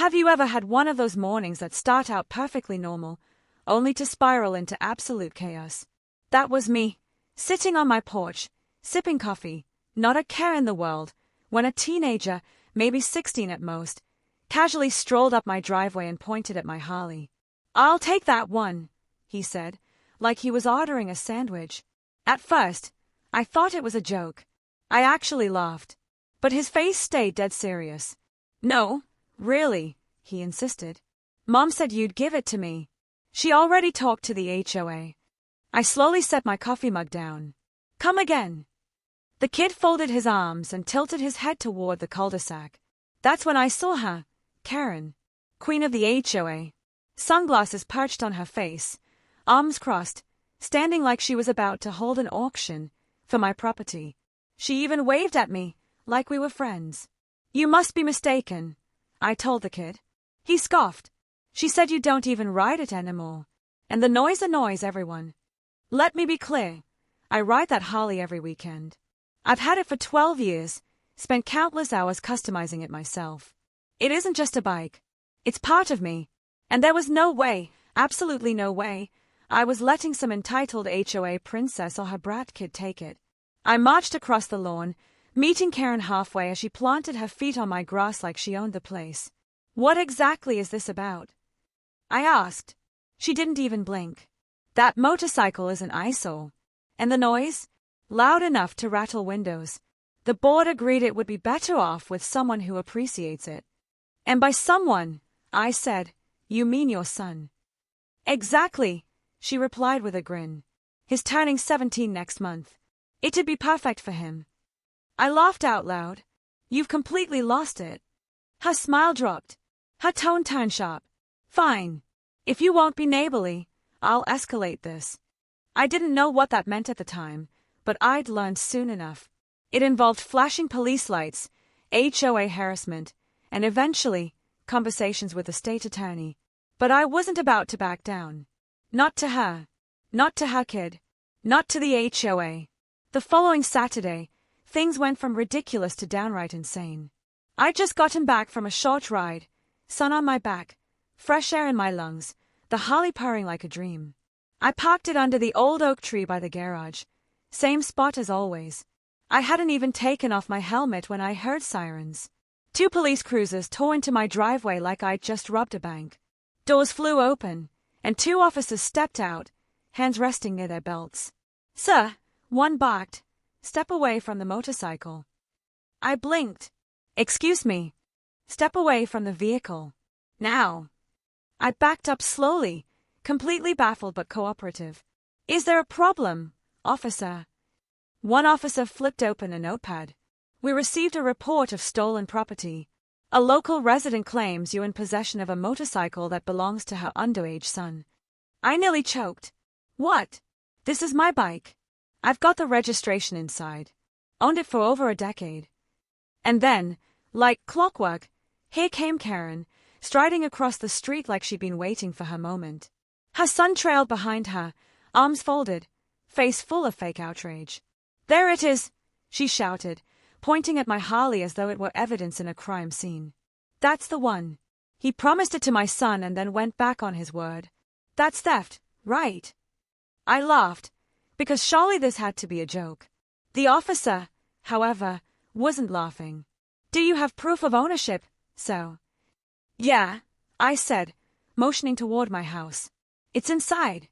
Have you ever had one of those mornings that start out perfectly normal, only to spiral into absolute chaos? That was me, sitting on my porch, sipping coffee, not a care in the world, when a teenager, maybe 16 at most, casually strolled up my driveway and pointed at my Harley. "I'll take that one," he said, like he was ordering a sandwich. At first, I thought it was a joke. I actually laughed. But his face stayed dead serious. "No, really," he insisted. "Mom said you'd give it to me. She already talked to the HOA. I slowly set my coffee mug down. "Come again." The kid folded his arms and tilted his head toward the cul-de-sac. That's when I saw her, Karen, queen of the HOA, sunglasses perched on her face, arms crossed, standing like she was about to hold an auction for my property. She even waved at me, like we were friends. "You must be mistaken," I told the kid. He scoffed. "She said you don't even ride it anymore, and the noise annoys everyone." Let me be clear, I ride that Harley every weekend. I've had it for 12 years, spent countless hours customizing it myself. It isn't just a bike. It's part of me. And there was no way, absolutely no way, I was letting some entitled HOA princess or her brat kid take it. I marched across the lawn, meeting Karen halfway as she planted her feet on my grass like she owned the place. "What exactly is this about?" I asked. She didn't even blink. "That motorcycle is an eyesore. And the noise? Loud enough to rattle windows. The board agreed it would be better off with someone who appreciates it." "And by someone," I said, "you mean your son." "Exactly," she replied with a grin. "He's turning 17 next month. It'd be perfect for him." I laughed out loud. "You've completely lost it." Her smile dropped. Her tone turned sharp. "Fine. If you won't be neighborly, I'll escalate this." I didn't know what that meant at the time, but I'd learned soon enough. It involved flashing police lights, HOA harassment, and eventually, conversations with the state attorney. But I wasn't about to back down. Not to her. Not to her kid. Not to the HOA. The following Saturday, things went from ridiculous to downright insane. I'd just gotten back from a short ride, sun on my back, fresh air in my lungs, the Harley purring like a dream. I parked it under the old oak tree by the garage. Same spot as always. I hadn't even taken off my helmet when I heard sirens. 2 police cruisers tore into my driveway like I'd just robbed a bank. Doors flew open, and 2 officers stepped out, hands resting near their belts. "Sir," one barked, "step away from the motorcycle." I blinked. "Excuse me." "Step away from the vehicle. Now." I backed up slowly, completely baffled but cooperative. "Is there a problem, officer?" One officer flipped open a notepad. "We received a report of stolen property. A local resident claims you're in possession of a motorcycle that belongs to her underage son." I nearly choked. "What? This is my bike. I've got the registration inside. Owned it for over a decade." And then, like clockwork, here came Karen, striding across the street like she'd been waiting for her moment. Her son trailed behind her, arms folded, face full of fake outrage. "There it is," she shouted, pointing at my Harley as though it were evidence in a crime scene. "That's the one. He promised it to my son and then went back on his word. That's theft, right?" I laughed, because surely this had to be a joke. The officer, however, wasn't laughing. "Do you have proof of ownership, sir?" "Yeah," I said, motioning toward my house. "It's inside."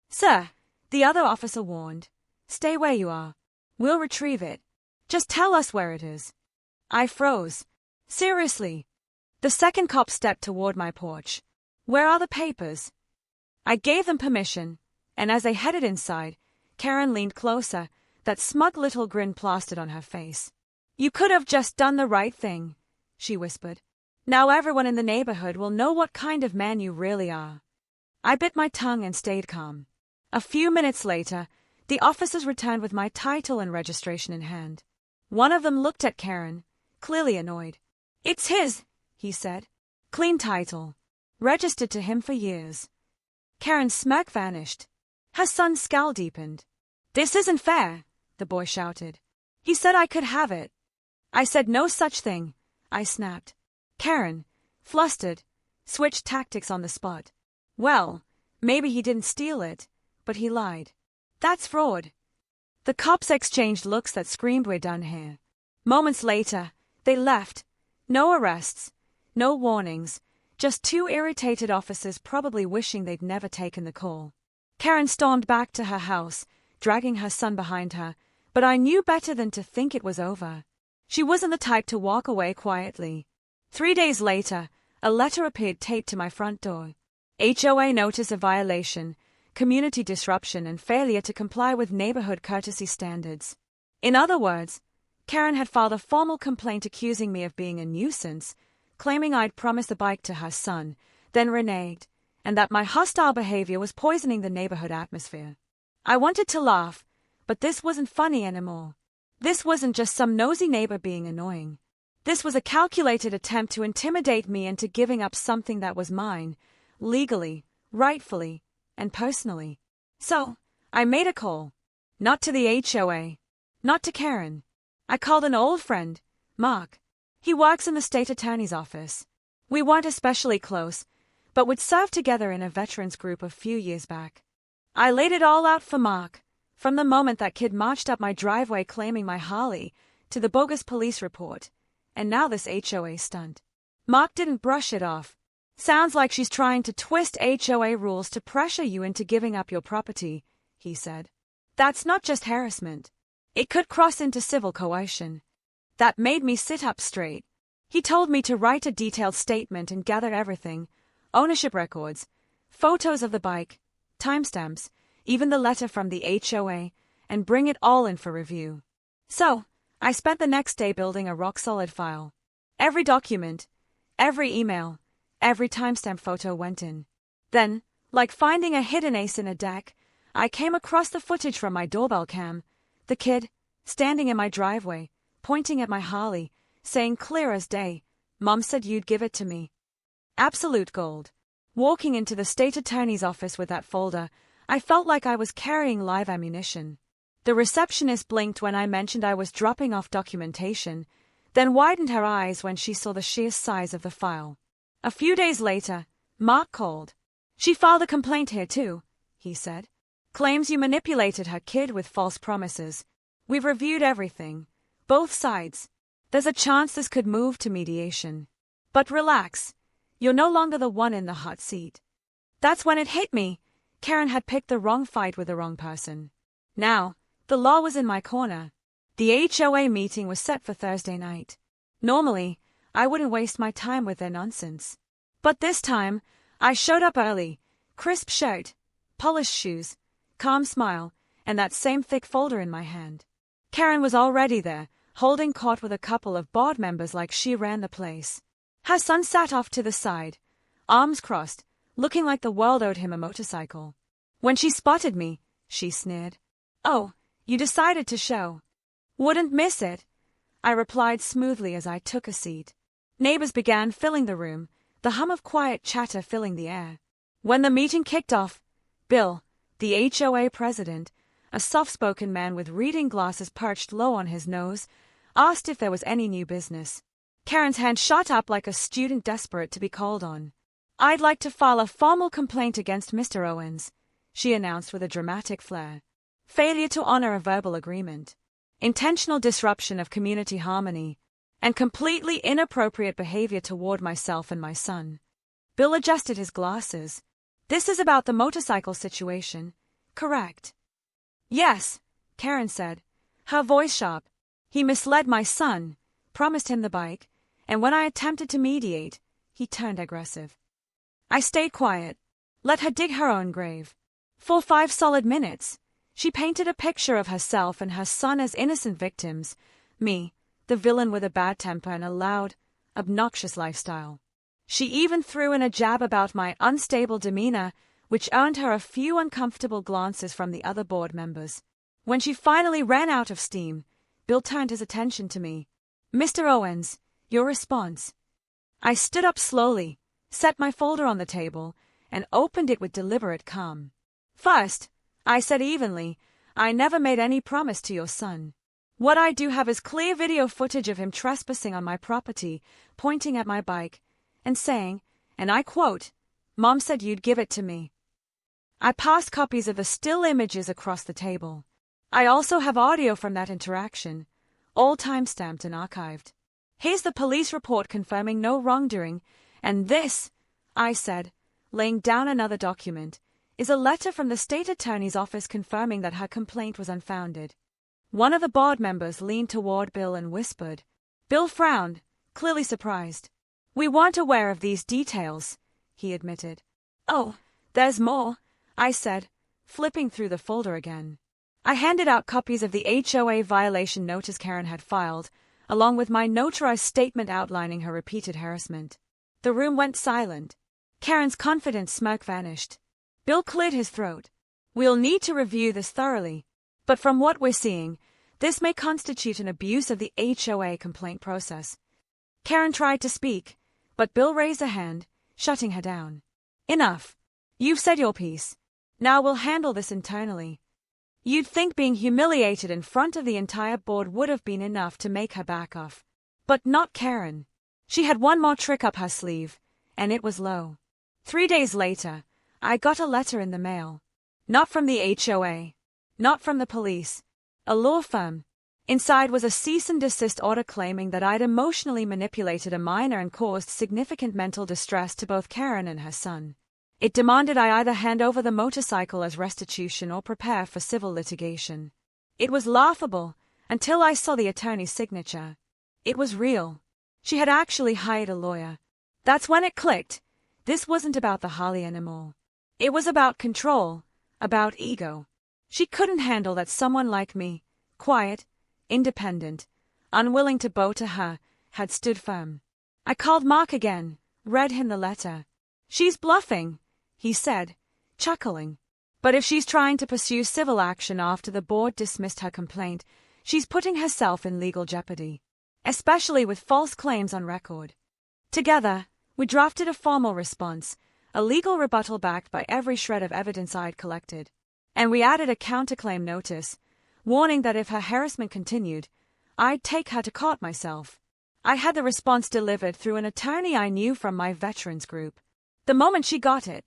"Sir," the other officer warned, "stay where you are. We'll retrieve it. Just tell us where it is." I froze. "Seriously?" The second cop stepped toward my porch. "Where are the papers?" I gave them permission, and as they headed inside, Karen leaned closer, that smug little grin plastered on her face. "You could have just done the right thing," she whispered. "Now everyone in the neighborhood will know what kind of man you really are." I bit my tongue and stayed calm. A few minutes later, the officers returned with my title and registration in hand. One of them looked at Karen, clearly annoyed. "It's his," he said. "Clean title. Registered to him for years." Karen's smirk vanished. Her son's scowl deepened. "This isn't fair," the boy shouted. "He said I could have it." "I said no such thing," I snapped. "Karen, Flustered, switched tactics on the spot. Well, maybe he didn't steal it, but he lied. That's fraud. The cops exchanged looks that screamed we're done here. Moments later, they left. No arrests, no warnings, just two irritated officers probably wishing they'd never taken the call. Karen stormed back to her house, dragging her son behind her, but I knew better than to think it was over. She wasn't the type to walk away quietly. 3 days later, a letter appeared taped to my front door. HOA notice of violation, community disruption, and failure to comply with neighborhood courtesy standards. In other words, Karen had filed a formal complaint accusing me of being a nuisance, claiming I'd promised the bike to her son, then reneged, and that my hostile behavior was poisoning the neighborhood atmosphere. I wanted to laugh, but this wasn't funny anymore. This wasn't just some nosy neighbor being annoying. This was a calculated attempt to intimidate me into giving up something that was mine, legally, rightfully, and personally. So, I made a call. Not to the HOA. Not to Karen. I called an old friend, Mark. He works in the state attorney's office. We weren't especially close, but would serve together in a veterans group a few years back. I laid it all out for Mark, from the moment that kid marched up my driveway claiming my Harley, to the bogus police report, and now this HOA stunt. Mark didn't brush it off. Sounds like she's trying to twist HOA rules to pressure you into giving up your property, he said. That's not just harassment. It could cross into civil coercion. That made me sit up straight. He told me to write a detailed statement and gather everything, ownership records, photos of the bike, timestamps, even the letter from the HOA, and bring it all in for review. So, I spent the next day building a rock-solid file. Every document, every email, every timestamp photo went in. Then, like finding a hidden ace in a deck, I came across the footage from my doorbell cam, the kid, standing in my driveway, pointing at my Harley, saying clear as day, "Mom said you'd give it to me." Absolute gold. Walking into the state attorney's office with that folder, I felt like I was carrying live ammunition. The receptionist blinked when I mentioned I was dropping off documentation, then widened her eyes when she saw the sheer size of the file. A few days later, Mark called. "She filed a complaint here too," he said. "Claims you manipulated her kid with false promises. We've reviewed everything. Both sides. There's a chance this could move to mediation. But relax. You're no longer the one in the hot seat." That's when it hit me. Karen had picked the wrong fight with the wrong person. Now, the law was in my corner. The HOA meeting was set for Thursday night. Normally, I wouldn't waste my time with their nonsense. But this time, I showed up early, crisp shirt, polished shoes, calm smile, and that same thick folder in my hand. Karen was already there, holding court with a couple of board members like she ran the place. Her son sat off to the side, arms crossed, looking like the world owed him a motorcycle. When she spotted me, she sneered. "Oh, you decided to show." "Wouldn't miss it," I replied smoothly as I took a seat. Neighbors began filling the room, the hum of quiet chatter filling the air. When the meeting kicked off, Bill, the HOA president, a soft-spoken man with reading glasses perched low on his nose, asked if there was any new business. Karen's hand shot up like a student desperate to be called on. "I'd like to file a formal complaint against Mr. Owens," she announced with a dramatic flair. "Failure to honor a verbal agreement, intentional disruption of community harmony, and completely inappropriate behavior toward myself and my son." Bill adjusted his glasses. "This is about the motorcycle situation, correct?" "Yes," Karen said, her voice sharp. "He misled my son, promised him the bike, and when I attempted to mediate, he turned aggressive." I stayed quiet, let her dig her own grave. For 5 solid minutes, she painted a picture of herself and her son as innocent victims, me, the villain with a bad temper and a loud, obnoxious lifestyle. She even threw in a jab about my unstable demeanor, which earned her a few uncomfortable glances from the other board members. When she finally ran out of steam, Bill turned his attention to me. "Mr. Owens, your response." I stood up slowly, set my folder on the table, and opened it with deliberate calm. "First," I said evenly, "I never made any promise to your son. What I do have is clear video footage of him trespassing on my property, pointing at my bike, and saying, and I quote, "Mom said you'd give it to me." I passed copies of the still images across the table. I also have audio from that interaction, all time-stamped and archived. "Here's the police report confirming no wrongdoing, and this," I said, laying down another document, "is a letter from the state attorney's office confirming that her complaint was unfounded." One of the board members leaned toward Bill and whispered. Bill frowned, clearly surprised. "We weren't aware of these details," he admitted. "Oh, there's more," I said, flipping through the folder again. I handed out copies of the HOA violation notice Karen had filed, along with my notarized statement outlining her repeated harassment. The room went silent. Karen's confident smirk vanished. Bill cleared his throat. "We'll need to review this thoroughly, but from what we're seeing, this may constitute an abuse of the HOA complaint process." Karen tried to speak, but Bill raised a hand, shutting her down. "Enough. You've said your piece. Now we'll handle this internally." You'd think being humiliated in front of the entire board would have been enough to make her back off. But not Karen. She had one more trick up her sleeve, and it was low. 3 days later, I got a letter in the mail. Not from the HOA. Not from the police. A law firm. Inside was a cease and desist order claiming that I'd emotionally manipulated a minor and caused significant mental distress to both Karen and her son. It demanded I either hand over the motorcycle as restitution or prepare for civil litigation. It was laughable until I saw the attorney's signature. It was real. She had actually hired a lawyer. That's when it clicked. This wasn't about the Harley anymore. It was about control, about ego. She couldn't handle that someone like me, quiet, independent, unwilling to bow to her, had stood firm. I called Mark again, read him the letter. "She's bluffing," he said, chuckling. "But if she's trying to pursue civil action after the board dismissed her complaint, she's putting herself in legal jeopardy, especially with false claims on record." Together, we drafted a formal response, a legal rebuttal backed by every shred of evidence I'd collected. And we added a counterclaim notice, warning that if her harassment continued, I'd take her to court myself. I had the response delivered through an attorney I knew from my veterans group. The moment she got it,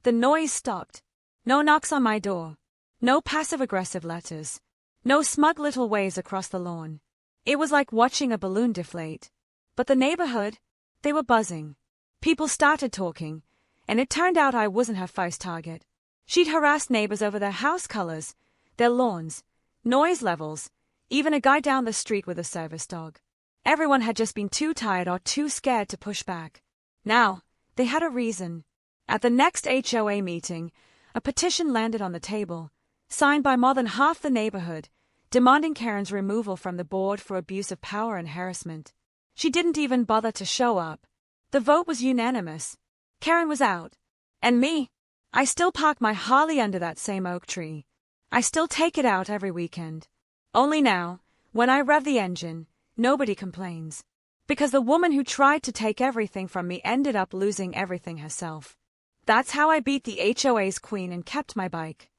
the noise stopped. No knocks on my door. No passive-aggressive letters. No smug little waves across the lawn. It was like watching a balloon deflate. But the neighborhood, they were buzzing. People started talking, and it turned out I wasn't her first target. She'd harassed neighbors over their house colors, their lawns, noise levels, even a guy down the street with a service dog. Everyone had just been too tired or too scared to push back. Now, they had a reason. At the next HOA meeting, a petition landed on the table, signed by more than half the neighborhood, demanding Karen's removal from the board for abuse of power and harassment. She didn't even bother to show up. The vote was unanimous. Karen was out. And me? I still park my Harley under that same oak tree. I still take it out every weekend. Only now, when I rev the engine, nobody complains. Because the woman who tried to take everything from me ended up losing everything herself. That's how I beat the HOA's queen and kept my bike.